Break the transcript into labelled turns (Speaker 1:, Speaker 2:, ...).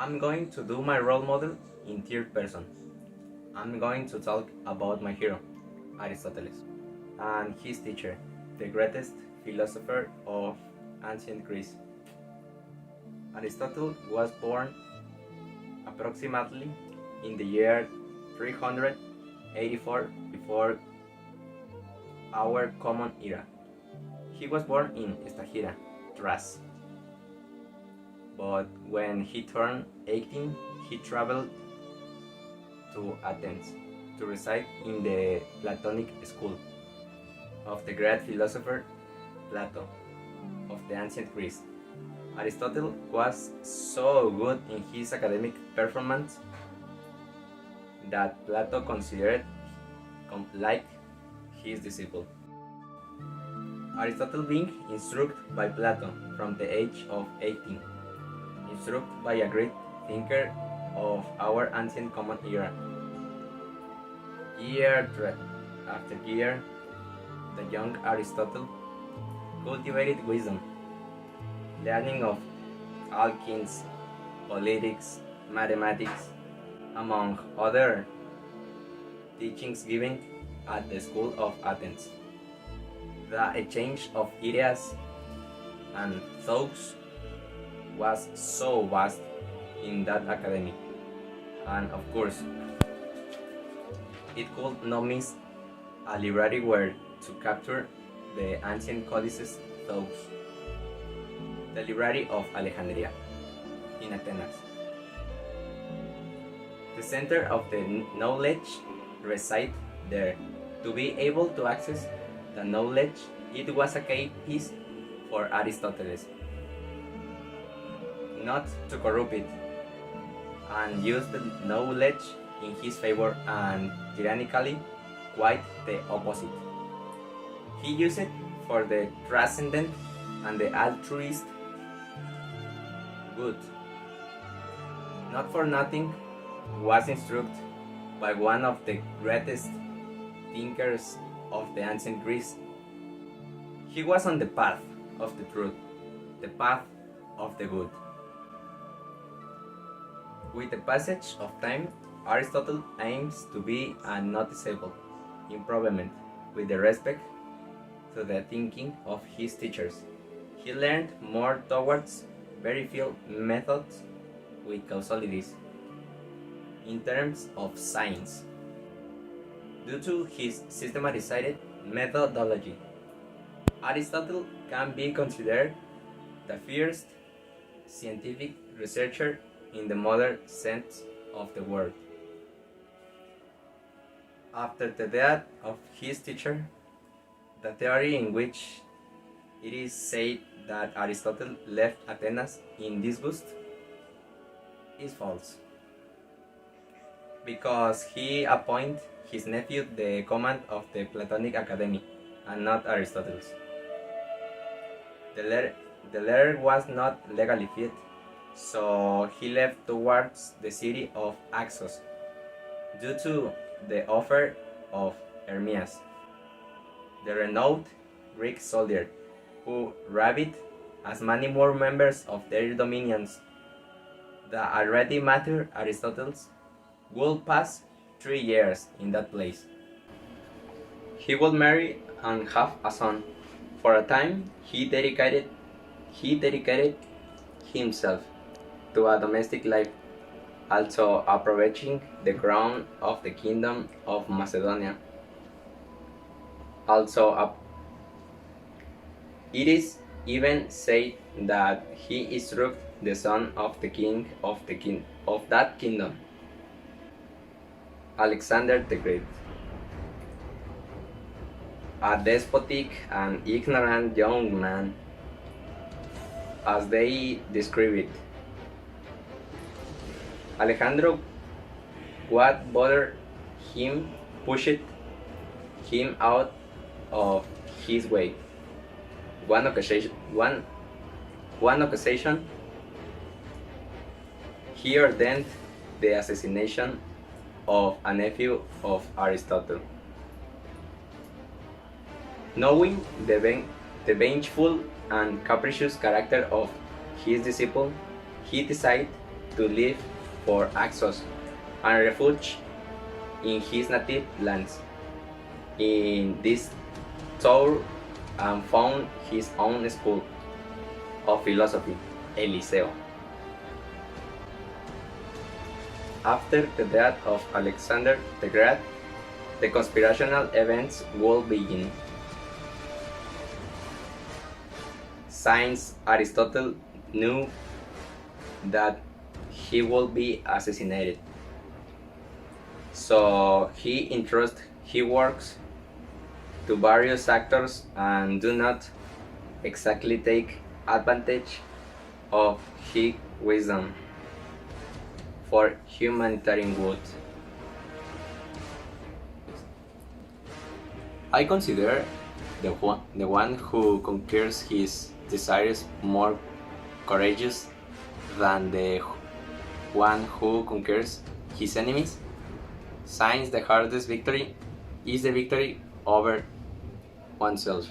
Speaker 1: I'm going to do my role model in third person. I'm going to talk about my hero, Aristotle, and his teacher, the greatest philosopher of ancient Greece. Aristotle was born approximately in the year 384 before our common era. He was born in Stagira, Thrace. But when he turned 18, he traveled to Athens to reside in the Platonic school of the great philosopher Plato of the ancient Greece. Aristotle was so good in his academic performance that Plato considered like his disciple. Aristotle being instructed by Plato from the age of 18, instructed by a great thinker of our ancient common era. Year after year, the young Aristotle cultivated wisdom, learning of all kinds, politics, mathematics, among other teachings given at the school of Athens. The exchange of ideas and thoughts was so vast in that academy, and of course, it could not miss a library where to capture the ancient codices thoughts. The Library of Alexandria in Athens. The center of the knowledge resides there. To be able to access the knowledge, it was a key piece for Aristotle, not to corrupt it, and use the knowledge in his favor, and tyrannically quite the opposite. He used it for the transcendent and the altruist good. Not for nothing was instructed by one of the greatest thinkers of the ancient Greece. He was on the path of the truth, the path of the good. With the passage of time, Aristotle aims to be a noticeable improvement with the respect to the thinking of his teachers. He learned more towards very few methods with causalities in terms of science. Due to his systematized methodology, Aristotle can be considered the first scientific researcher in the modern sense of the word. After the death of his teacher, the theory in which it is said that Aristotle left Athens in disgust is false, because he appointed his nephew the command of the Platonic Academy and not Aristotle's. The letter was not legally fit, so he left towards the city of Axos due to the offer of Hermias, the renowned Greek soldier, who ravaged as many more members of their dominions. The already mature Aristotle would pass 3 years in that place. He would marry and have a son. For a time, he dedicated himself to a domestic life, also approaching the crown of the kingdom of Macedonia. It is even said that he instructed the son of the king of that kingdom, Alexander the Great, a despotic and ignorant young man, as they describe it. Alejandro, what bothered him, pushed him out of his way. One occasion, he ordained the assassination of a nephew of Aristotle. Knowing the vengeful and capricious character of his disciple, he decided to leave for Axos and refuge in his native lands. In this tour and found his own school of philosophy, El Liceo. After the death of Alexander the Great, the conspirational events will begin. Since Aristotle knew that he would be assassinated, so he entrusts his works to various actors and do not exactly take advantage of his wisdom for humanitarian good. I consider the one who conquers his desires more courageous than the one who conquers his enemies, since the hardest victory is the victory over oneself.